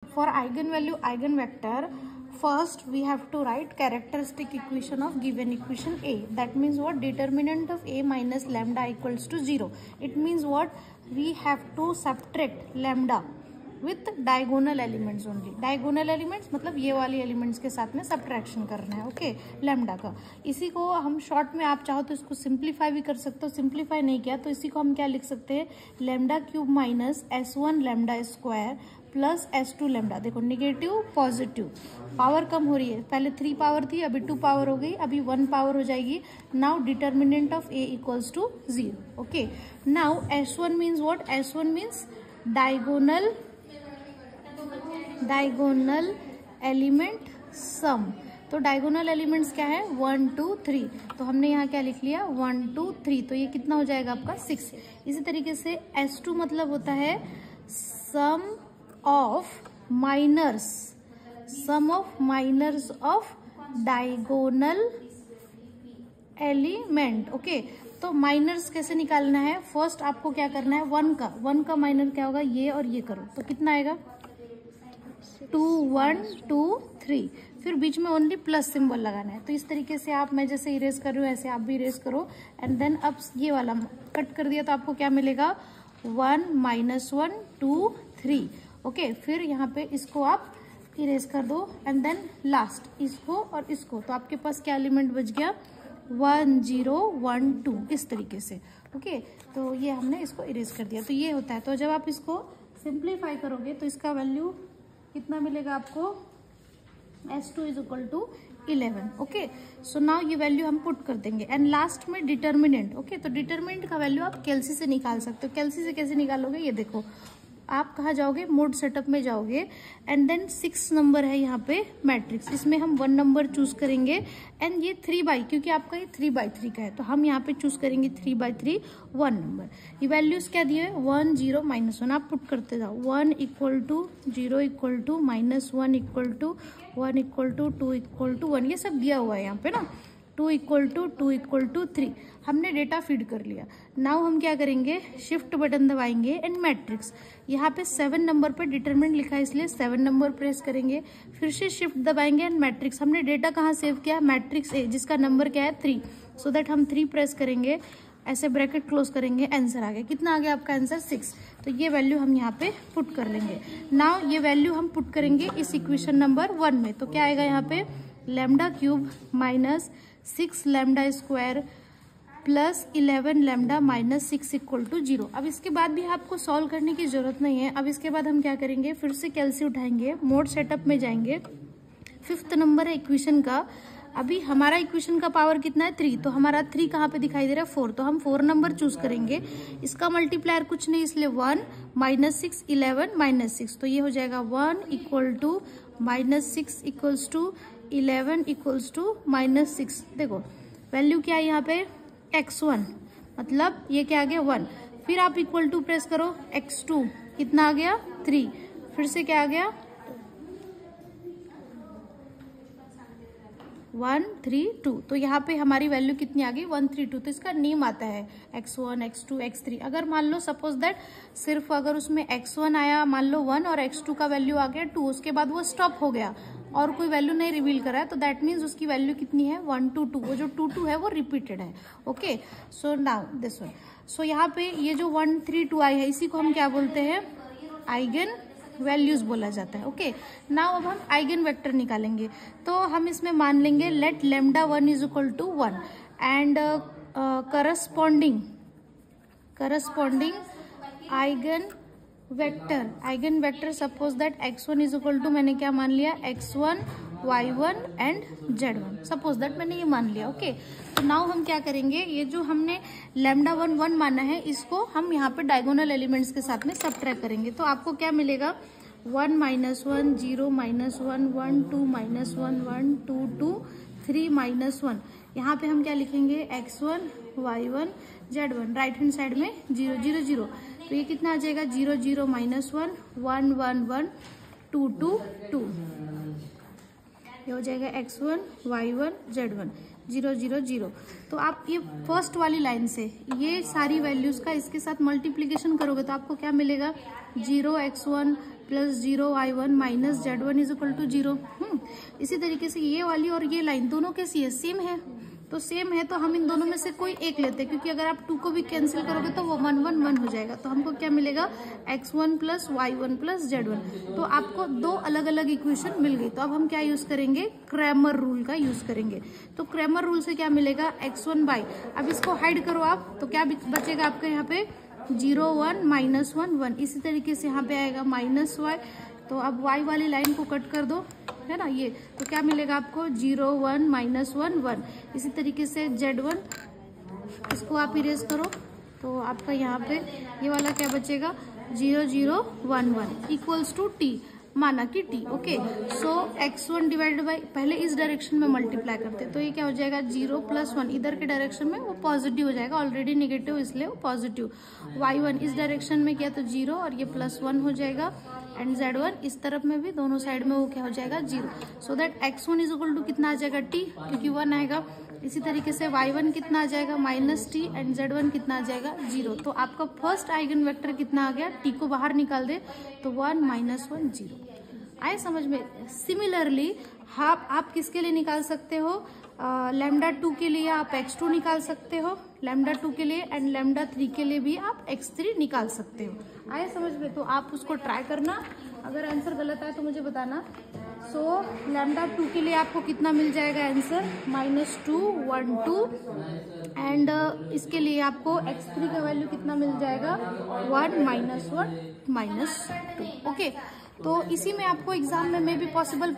For eigenvalue eigenvector, first we have to write characteristic equation of given equation A. That means what? Determinant of A minus lambda equals to 0. It means what? We have to subtract lambda with diagonal elements only. Diagonal elements मतलब ये वाली elements के साथ में subtraction करना है, okay lambda का. इसी को हम शॉर्ट में आप चाहो तो इसको सिंप्लीफाई भी कर सकते हो. सिंप्लीफाई नहीं किया तो इसी को हम क्या लिख सकते हैं? Lambda cube minus S1 lambda square plus S2 lambda. देखो निगेटिव पॉजिटिव, पावर कम हो रही है. पहले 3 पावर थी, अभी 2 पावर हो गई, अभी 1 पावर हो जाएगी. Now determinant of A equals to 0. Okay now S1 means what? S1 means diagonal element sum. तो डायगोनल एलिमेंट्स क्या है? 1 2 3. तो हमने यहाँ क्या लिख लिया? 1 2 3. तो ये कितना हो जाएगा आपका? 6. इसी तरीके से S2 मतलब होता है sum of minors of diagonal element. Okay तो माइनर्स कैसे निकालना है? फर्स्ट आपको क्या करना है? 1 का माइनर क्या होगा? ये और ये करो तो कितना आएगा? 2 1 2 3. फिर बीच में ओनली प्लस सिंबल लगाना है. तो इस तरीके से आप, मैं जैसे इरेज कर रही हूँ ऐसे आप भी इरेज करो. एंड देन अब ये वाला कट कर दिया तो आपको क्या मिलेगा? 1 -1 2 3. ओके फिर यहाँ पे इसको आप इरेज कर दो एंड देन लास्ट इसको और इसको. तो आपके पास क्या एलिमेंट बच गया? 1 0 1 2. इस तरीके से. ओके तो ये हमने इसको इरेज कर दिया. तो ये होता है. तो जब आप इसको सिंप्लीफाई करोगे तो इसका वैल्यू कितना मिलेगा आपको? S2 is equal to 11. Okay so now ये वैल्यू हम पुट कर देंगे एंड लास्ट में डिटर्मिनेंट. ओके तो डिटर्मिनेंट का वैल्यू आप कैलसी से निकाल सकते हो. कैलसी से कैसे निकालोगे? ये देखो, आप कहाँ जाओगे? मोड सेटअप में जाओगे एंड देन 6 नंबर है यहाँ पे मैट्रिक्स. इसमें हम 1 नंबर चूज करेंगे एंड ये 3/, क्योंकि आपका ये 3/3 का है तो हम यहाँ पे चूज करेंगे 3/3 1 नंबर. ये वैल्यूज क्या दिए है? 1 0 -1. आप पुट करते जाओ. 1 equal to 0 equal to -1 equal to 1 equal to 2 equal to 1. ये सब दिया हुआ है यहाँ पे ना. 2 इक्वल टू 2 इक्वल टू 3. हमने डेटा फीड कर लिया. नाउ हम क्या करेंगे? शिफ्ट बटन दबाएंगे एंड मैट्रिक्स. यहाँ पे 7 नंबर पे डिटरमिनेंट लिखा है इसलिए 7 नंबर प्रेस करेंगे. फिर से शिफ्ट दबाएंगे एंड मैट्रिक्स. हमने डेटा कहाँ सेव किया? मैट्रिक्स ए, जिसका नंबर क्या है? 3. सो दैट हम 3 प्रेस करेंगे, ऐसे ब्रैकेट क्लोज करेंगे. आंसर आ गया. कितना आ गया आपका आंसर? 6. तो ये वैल्यू हम यहाँ पे पुट कर लेंगे. नाउ ये वैल्यू हम पुट करेंगे इस इक्वेशन नंबर 1 में. तो क्या आएगा यहाँ पे? Lambda cube minus 6 lambda square plus 11 lambda minus 6 equal to 0. अब इसके बाद भी आपको सॉल्व करने की जरूरत नहीं है. अब इसके बाद हम क्या करेंगे? फिर से कैलसी उठाएंगे, मोड सेटअप में जाएंगे. 5th नंबर है इक्वेशन का. अभी हमारा इक्वेशन का पावर कितना है? 3. तो हमारा 3 कहाँ पे दिखाई दे रहा है? 4. तो हम 4 नंबर चूज करेंगे. इसका मल्टीप्लायर कुछ नहीं इसलिए 1 -6 11 -6. तो ये हो जाएगा 1 equal to -6 equals to 11 equals to -6. देखो वैल्यू क्या है यहाँ पे? x1 मतलब ये क्या आ गया? 1. फिर आप इक्वल टू प्रेस करो. x2 कितना आ गया? 3. फिर से क्या आ गया? 1 3 2. तो यहाँ पे हमारी वैल्यू कितनी आ गई? 1 3 2. तो इसका नेम आता है x1 x2 x3. अगर मान लो सपोज दैट सिर्फ अगर उसमें x1 आया मान लो 1 और x2 का वैल्यू आ गया 2, उसके बाद वो स्टॉप हो गया और कोई वैल्यू नहीं रिवील करा है तो दैट मीन्स उसकी वैल्यू कितनी है? 1 2 2. वो जो 2 2 है वो रिपीटेड है. Okay so now this one. So यहाँ पे ये जो 1 3 2 आई है इसी को हम क्या बोलते हैं? आइगन वैल्यूज बोला जाता है. ओके नाउ अब हम आइगन वेक्टर निकालेंगे. तो हम इसमें मान लेंगे let lambda 1 is equal to 1 and corresponding eigen vector suppose that x1 is equal to, मैंने क्या मान लिया? x1 y1 and z1. Suppose that मैंने ये मान लिया. ओके तो नाउ हम क्या करेंगे? ये जो हमने लैम्डा 1 1 माना है इसको हम यहाँ पे डायगोनल एलिमेंट्स के साथ में सबट्रैक्ट करेंगे. तो आपको क्या मिलेगा? 1 -1 0 -1 1 2 -1 1 2 2 3 -1. यहाँ पे हम क्या लिखेंगे? x1 y1 z1. Right hand side में 0 0 0. तो ये कितना आ जाएगा? 0 0 -1 1 1 1 2 2 2. ये हो जाएगा x1 y1 z1 0 0 0. तो आप ये फर्स्ट वाली लाइन से ये सारी वैल्यूज का इसके साथ मल्टीप्लीकेशन करोगे तो आपको क्या मिलेगा? 0 x1 plus 0y1 minus z1 is equal to 0। इसी तरीके से ये वाली और ये लाइन दोनों कैसी है, सेम है, तो सेम है तो हम इन दोनों में से कोई एक लेते हैं, क्योंकि अगर आप 2 को भी कैंसिल करोगे तो वो 1 1 1 हो जाएगा। तो हमको क्या मिलेगा, x1 plus y1 plus z1। तो आपको दो अलग अलग इक्वेशन मिल गई। तो अब हम क्या यूज करेंगे, क्रैमर रूल का यूज करेंगे। तो क्रैमर रूल से क्या मिलेगा, x1 बाई, अब इसको हाइड करो आप, तो क्या बचेगा आपके यहाँ पे 0 1 माइनस 1 1। इसी तरीके से यहाँ पे आएगा माइनस y। तो अब y वाली लाइन को कट कर दो, है ना, ये तो क्या मिलेगा आपको 0 1 माइनस 1 1। इसी तरीके से z1, इसको आप इरेज करो, तो आपका यहाँ पे ये वाला क्या बचेगा 0 0 1 1 इक्वल्स टू t, माना कि t। Okay, so x1 divided by, पहले इस डायरेक्शन में मल्टीप्लाई करते हैं, तो ये क्या हो जाएगा 0 प्लस 1, इधर के डायरेक्शन में वो पॉजिटिव हो जाएगा, ऑलरेडी नेगेटिव इसलिए वो पॉजिटिव। y1 इस डायरेक्शन में किया तो 0 और ये प्लस 1 हो जाएगा, एंड z1 इस तरफ में भी, दोनों साइड में वो क्या हो जाएगा 0। So that x1 is equal to कितना आ जाएगा t, क्योंकि 1 आएगा। इसी तरीके से y1 कितना आ जाएगा माइनस t, एंड z1 कितना आ जाएगा 0। तो आपका फर्स्ट आइगन वेक्टर कितना आ गया, t को बाहर निकाल दे तो 1 माइनस 1 0। आए समझ में। सिमिलरली आप किसके लिए निकाल सकते हो, लैम्डा 2 के लिए आप x2 निकाल सकते हो, लैम्डा 2 के लिए, एंड लैम्डा 3 के लिए भी आप x3 निकाल सकते हो। आए समझ में। तो आप उसको ट्राई करना, अगर आंसर गलत आए तो मुझे बताना। सो लैम्डा 2 के लिए आपको कितना मिल जाएगा आंसर, -2 1 2, एंड इसके लिए आपको x3 का वैल्यू कितना मिल जाएगा 1 -1 -2। ओके, तो इसी में आपको एग्जाम में भी पॉसिबल